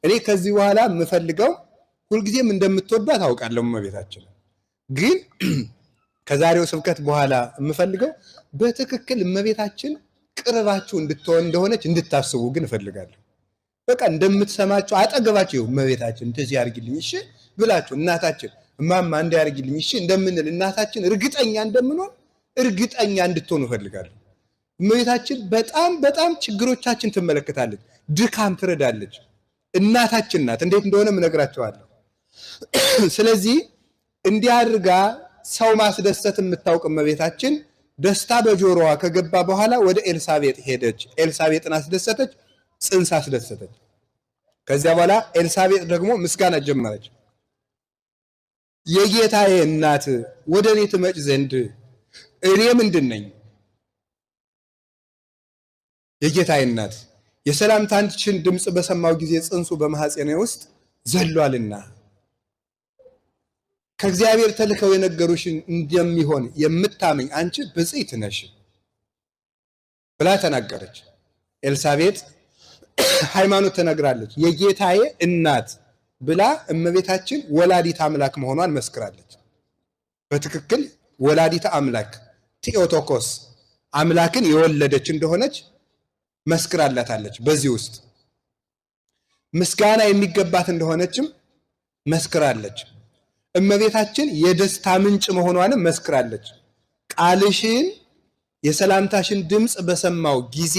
እኔ ከዚህ በኋላ የምፈልገው ሁልጊዜም እንደምትወዷት አውቃለሁ እመቤታችን ግን ከዛሬው ስብከት በኋላ የምፈልገው በትክክል እመቤታችን ቅርባችሁ እንድትሆን እንደሆነች እንድታስቡ ግን እፈልጋለሁ። በቃ እንደምትሰማችሁ አጠገባችሁ እመቤታችን እንደዚህ ያርግልኝ እሺ ብላችሁ እናታችን እማማ እንዲያርግልኝ እሺ እንደምንል እናታችን እርግጠኛ እንደምንሆን እርግጠኛ እንድትሆኑ እፈልጋለሁ። እመቤታችን በጣም ችግሮቻችን ትመለከታለች፣ ድካም ትረዳለች። እናታችን ናት። እንዴት እንደሆነ እነግራችኋለሁ። ስለዚህ እንዲያርጋ ሰው ማስደሰት የምታውቅ እመቤታችን ደስታ በጆሮዋ ከገባ በኋላ ወደ ኤልሳቤጥ ሄደች። ኤልሳቤጥን አስደሰተች፣ ጽንስ አስደሰተች። ከዚያ በኋላ ኤልሳቤጥ ደግሞ ምስጋና ጀመረች። የጌታዬ እናት ወደ እኔ ትመጭ ዘንድ እኔ ምንድን ነኝ? የጌታዬ እናት የሰላምታንችን ድምፅ በሰማው ጊዜ ጽንሱ በማህፀኔ ውስጥ ዘሏልና ከእግዚአብሔር ተልከው የነገሩሽን እንደሚሆን የምታመኝ አንቺ ብፅዕት ነሽ ብላ ተናገረች። ኤልሳቤጥ ሃይማኖት ተነግራለች። የጌታዬ እናት ብላ እመቤታችን ወላዲት አምላክ መሆኗን መስክራለች። በትክክል ወላዲት አምላክ ቴኦቶኮስ አምላክን የወለደች እንደሆነች መስክራላታለች። በዚህ ውስጥ ምስጋና የሚገባት እንደሆነችም መስክራለች። እመቤታችን የደስታ ምንጭ መሆኗንም መስክራለች። ቃልሽን የሰላምታሽን ድምፅ በሰማው ጊዜ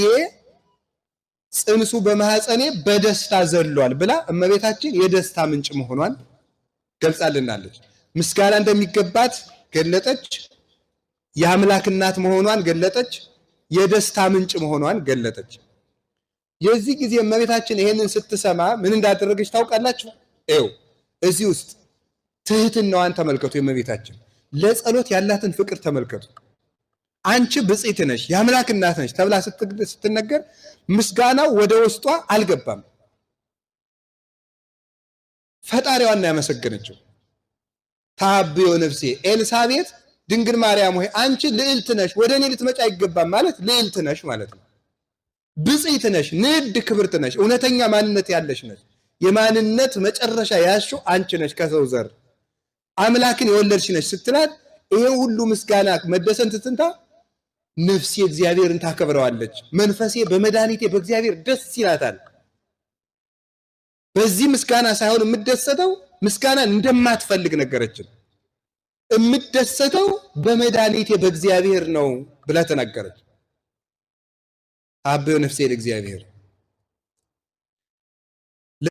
ጽንሱ በማህፀኔ በደስታ ዘሏል ብላ እመቤታችን የደስታ ምንጭ መሆኗን ገልጻልናለች። ምስጋና እንደሚገባት ገለጠች። የአምላክ እናት መሆኗን ገለጠች። የደስታ ምንጭ መሆኗን ገለጠች። የዚህ ጊዜ እመቤታችን ይሄንን ስትሰማ ምን እንዳደረገች ታውቃላችሁ? እዚህ ውስጥ ትህትናዋን ተመልከቱ። የእመቤታችን ለጸሎት ያላትን ፍቅር ተመልከቱ። አንቺ ብፅዕት ነሽ የአምላክ እናት ነሽ ተብላ ስትነገር ምስጋናው ወደ ውስጧ አልገባም። ፈጣሪዋን ያመሰገነችው ታብዮ ነፍሴ ኤልሳቤጥ ድንግል ማርያም ሆይ አንቺ ልዕልት ነሽ፣ ወደ እኔ ልትመጪ አይገባም ማለት ልዕልት ነሽ ማለት ነው። ብፅዕት ነሽ፣ ንድ ክብርት ነሽ፣ እውነተኛ ማንነት ያለሽ ነሽ። የማንነት መጨረሻ ያልሽው አንቺ ነሽ፣ ከሰው ዘር አምላክን የወለድሽ ነሽ ስትላት ይሄ ሁሉ ምስጋና መደሰን ትትንታ ነፍሴ እግዚአብሔርን ታከብረዋለች፣ መንፈሴ በመድኃኒቴ በእግዚአብሔር ደስ ይላታል። በዚህ ምስጋና ሳይሆን የምደሰተው ምስጋናን እንደማትፈልግ ነገረችን። የምደሰተው በመድኃኒቴ በእግዚአብሔር ነው ብላ ተናገረች። አብዮ ነፍሴ ለእግዚአብሔር